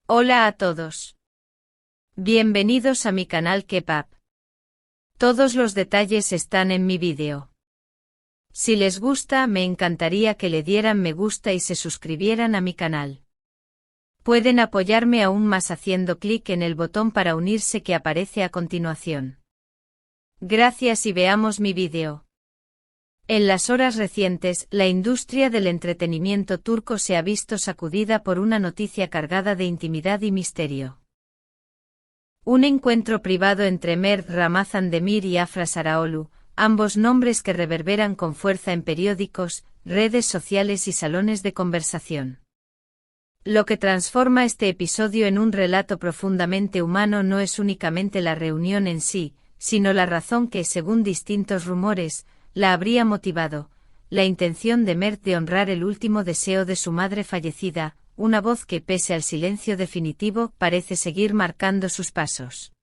Hola a todos. Bienvenidos a mi canal Kepap. Todos los detalles están en mi vídeo. Si les gusta, me encantaría que le dieran me gusta y se suscribieran a mi canal. Pueden apoyarme aún más haciendo clic en el botón para unirse que aparece a continuación. Gracias y veamos mi vídeo. En las horas recientes, la industria del entretenimiento turco se ha visto sacudida por una noticia cargada de intimidad y misterio. Un encuentro privado entre Mert Ramazan Demir y Afra Saraoğlu, ambos nombres que reverberan con fuerza en periódicos, redes sociales y salones de conversación. Lo que transforma este episodio en un relato profundamente humano no es únicamente la reunión en sí, sino la razón que, según distintos rumores, la habría motivado, la intención de Mert de honrar el último deseo de su madre fallecida, una voz que, pese al silencio definitivo, parece seguir marcando sus pasos.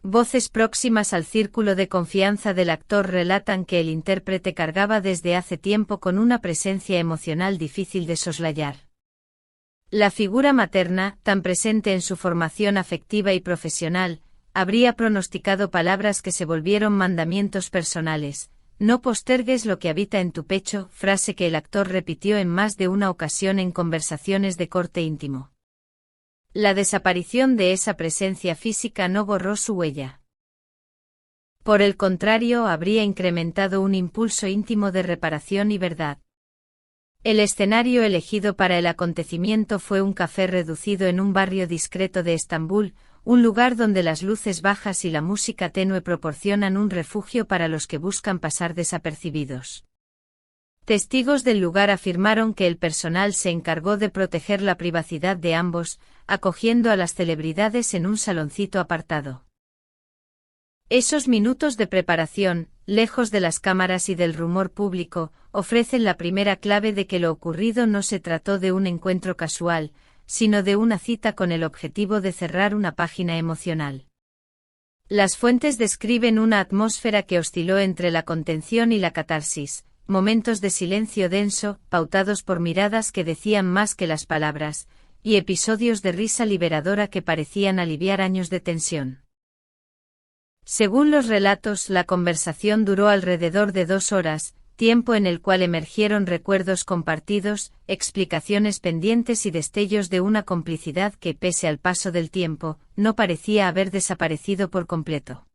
Voces próximas al círculo de confianza del actor relatan que el intérprete cargaba desde hace tiempo con una presencia emocional difícil de soslayar. La figura materna, tan presente en su formación afectiva y profesional, habría pronosticado palabras que se volvieron mandamientos personales. No postergues lo que habita en tu pecho, frase que el actor repitió en más de una ocasión en conversaciones de corte íntimo. La desaparición de esa presencia física no borró su huella. Por el contrario, habría incrementado un impulso íntimo de reparación y verdad. El escenario elegido para el acontecimiento fue un café reducido en un barrio discreto de Estambul, un lugar donde las luces bajas y la música tenue proporcionan un refugio para los que buscan pasar desapercibidos. Testigos del lugar afirmaron que el personal se encargó de proteger la privacidad de ambos, acogiendo a las celebridades en un saloncito apartado. Esos minutos de preparación, lejos de las cámaras y del rumor público, ofrecen la primera clave de que lo ocurrido no se trató de un encuentro casual, sino de una cita con el objetivo de cerrar una página emocional. Las fuentes describen una atmósfera que osciló entre la contención y la catarsis, momentos de silencio denso, pautados por miradas que decían más que las palabras, y episodios de risa liberadora que parecían aliviar años de tensión. Según los relatos, la conversación duró alrededor de 2 horas, tiempo en el cual emergieron recuerdos compartidos, explicaciones pendientes y destellos de una complicidad que, pese al paso del tiempo, no parecía haber desaparecido por completo.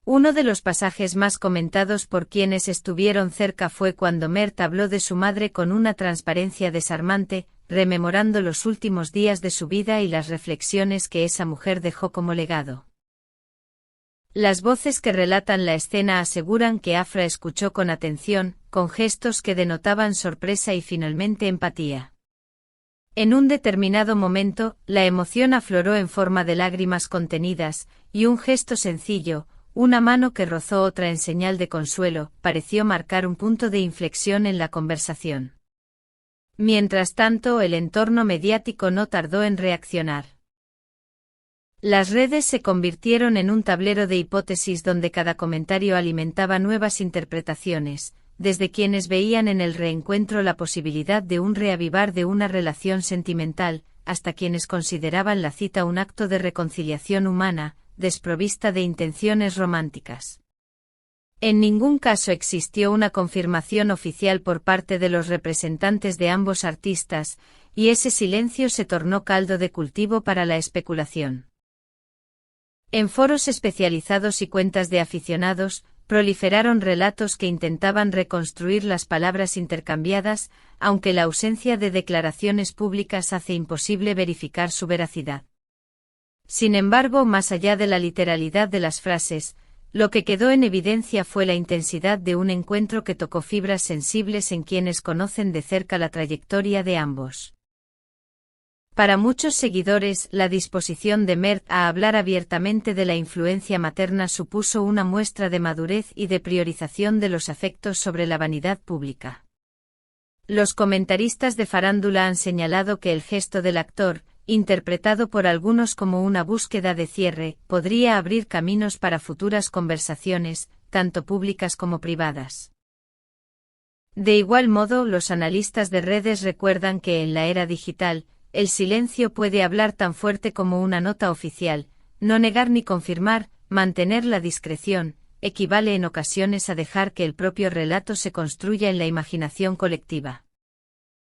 Uno de los pasajes más comentados por quienes estuvieron cerca fue cuando Mert habló de su madre con una transparencia desarmante, rememorando los últimos días de su vida y las reflexiones que esa mujer dejó como legado. Las voces que relatan la escena aseguran que Afra escuchó con atención, con gestos que denotaban sorpresa y finalmente empatía. En un determinado momento, la emoción afloró en forma de lágrimas contenidas, y un gesto sencillo, una mano que rozó otra en señal de consuelo, pareció marcar un punto de inflexión en la conversación. Mientras tanto, el entorno mediático no tardó en reaccionar. Las redes se convirtieron en un tablero de hipótesis donde cada comentario alimentaba nuevas interpretaciones, desde quienes veían en el reencuentro la posibilidad de un reavivar de una relación sentimental, hasta quienes consideraban la cita un acto de reconciliación humana, desprovista de intenciones románticas. En ningún caso existió una confirmación oficial por parte de los representantes de ambos artistas, y ese silencio se tornó caldo de cultivo para la especulación. En foros especializados y cuentas de aficionados, proliferaron relatos que intentaban reconstruir las palabras intercambiadas, aunque la ausencia de declaraciones públicas hace imposible verificar su veracidad. Sin embargo, más allá de la literalidad de las frases, lo que quedó en evidencia fue la intensidad de un encuentro que tocó fibras sensibles en quienes conocen de cerca la trayectoria de ambos. Para muchos seguidores, la disposición de Mert a hablar abiertamente de la influencia materna supuso una muestra de madurez y de priorización de los afectos sobre la vanidad pública. Los comentaristas de farándula han señalado que el gesto del actor, interpretado por algunos como una búsqueda de cierre, podría abrir caminos para futuras conversaciones, tanto públicas como privadas. De igual modo, los analistas de redes recuerdan que en la era digital, el silencio puede hablar tan fuerte como una nota oficial, no negar ni confirmar, mantener la discreción, equivale en ocasiones a dejar que el propio relato se construya en la imaginación colectiva.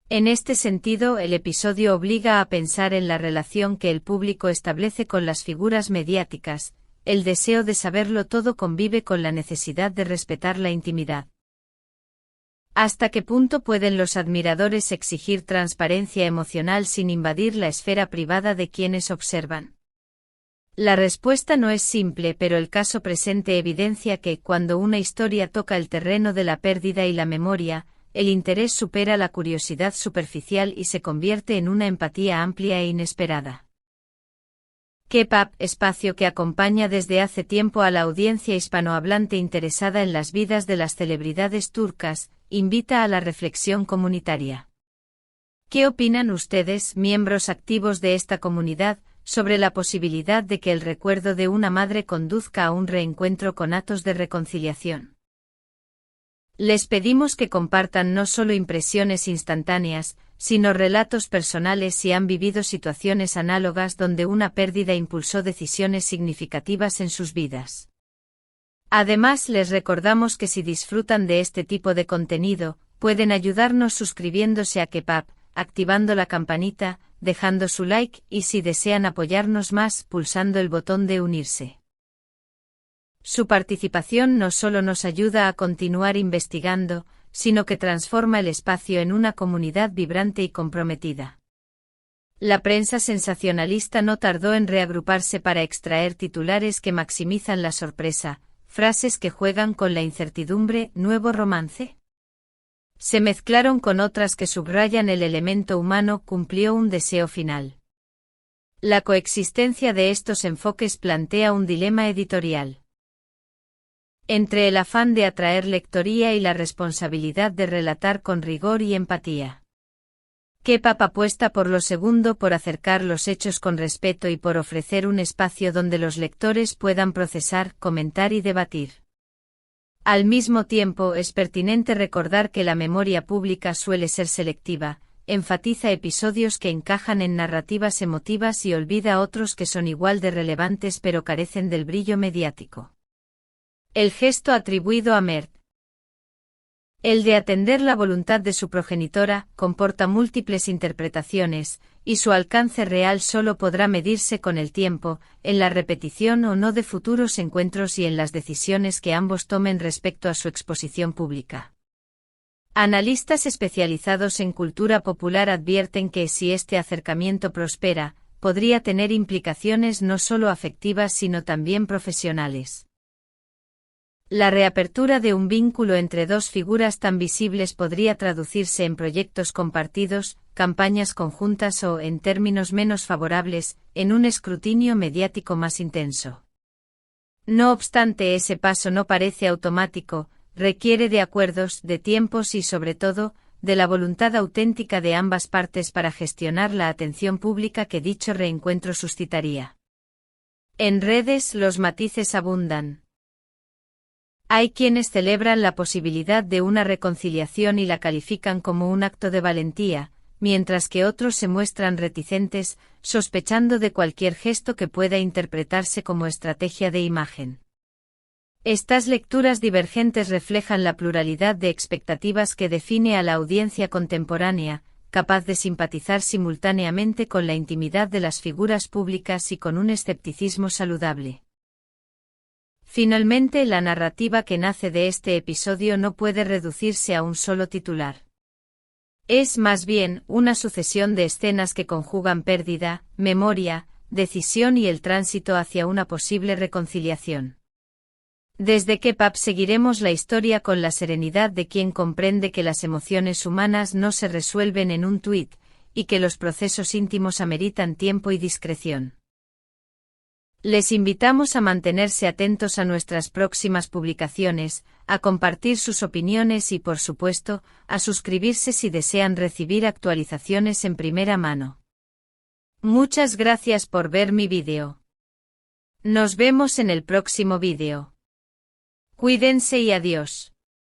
En este sentido, el episodio obliga a pensar en la relación que el público establece con las figuras mediáticas, el deseo de saberlo todo convive con la necesidad de respetar la intimidad. ¿Hasta qué punto pueden los admiradores exigir transparencia emocional sin invadir la esfera privada de quienes observan? La respuesta no es simple, pero el caso presente evidencia que, cuando una historia toca el terreno de la pérdida y la memoria, el interés supera la curiosidad superficial y se convierte en una empatía amplia e inesperada. Kepap, espacio que acompaña desde hace tiempo a la audiencia hispanohablante interesada en las vidas de las celebridades turcas, invita a la reflexión comunitaria. ¿Qué opinan ustedes, miembros activos de esta comunidad, sobre la posibilidad de que el recuerdo de una madre conduzca a un reencuentro con actos de reconciliación? Les pedimos que compartan no solo impresiones instantáneas, sino relatos personales si han vivido situaciones análogas donde una pérdida impulsó decisiones significativas en sus vidas. Además, les recordamos que si disfrutan de este tipo de contenido, pueden ayudarnos suscribiéndose a Kepap, activando la campanita, dejando su like y si desean apoyarnos más, pulsando el botón de unirse. Su participación no solo nos ayuda a continuar investigando, sino que transforma el espacio en una comunidad vibrante y comprometida. La prensa sensacionalista no tardó en reagruparse para extraer titulares que maximizan la sorpresa, frases que juegan con la incertidumbre, ¿nuevo romance? Se mezclaron con otras que subrayan el elemento humano, cumplió un deseo final. La coexistencia de estos enfoques plantea un dilema editorial. Entre el afán de atraer lectoría y la responsabilidad de relatar con rigor y empatía. Kepap apuesta por lo segundo, por acercar los hechos con respeto y por ofrecer un espacio donde los lectores puedan procesar, comentar y debatir. Al mismo tiempo, es pertinente recordar que la memoria pública suele ser selectiva, enfatiza episodios que encajan en narrativas emotivas y olvida otros que son igual de relevantes pero carecen del brillo mediático. El gesto atribuido a Mert, el de atender la voluntad de su progenitora, comporta múltiples interpretaciones, y su alcance real solo podrá medirse con el tiempo, en la repetición o no de futuros encuentros y en las decisiones que ambos tomen respecto a su exposición pública. Analistas especializados en cultura popular advierten que si este acercamiento prospera, podría tener implicaciones no solo afectivas sino también profesionales. La reapertura de un vínculo entre dos figuras tan visibles podría traducirse en proyectos compartidos, campañas conjuntas o, en términos menos favorables, en un escrutinio mediático más intenso. No obstante, ese paso no parece automático, requiere de acuerdos, de tiempos y, sobre todo, de la voluntad auténtica de ambas partes para gestionar la atención pública que dicho reencuentro suscitaría. En redes los matices abundan. Hay quienes celebran la posibilidad de una reconciliación y la califican como un acto de valentía, mientras que otros se muestran reticentes, sospechando de cualquier gesto que pueda interpretarse como estrategia de imagen. Estas lecturas divergentes reflejan la pluralidad de expectativas que define a la audiencia contemporánea, capaz de simpatizar simultáneamente con la intimidad de las figuras públicas y con un escepticismo saludable. Finalmente, la narrativa que nace de este episodio no puede reducirse a un solo titular. Es más bien una sucesión de escenas que conjugan pérdida, memoria, decisión y el tránsito hacia una posible reconciliación. Desde Kepap seguiremos la historia con la serenidad de quien comprende que las emociones humanas no se resuelven en un tuit, y que los procesos íntimos ameritan tiempo y discreción. Les invitamos a mantenerse atentos a nuestras próximas publicaciones, a compartir sus opiniones y, por supuesto, a suscribirse si desean recibir actualizaciones en primera mano. Muchas gracias por ver mi vídeo. Nos vemos en el próximo vídeo. Cuídense y adiós.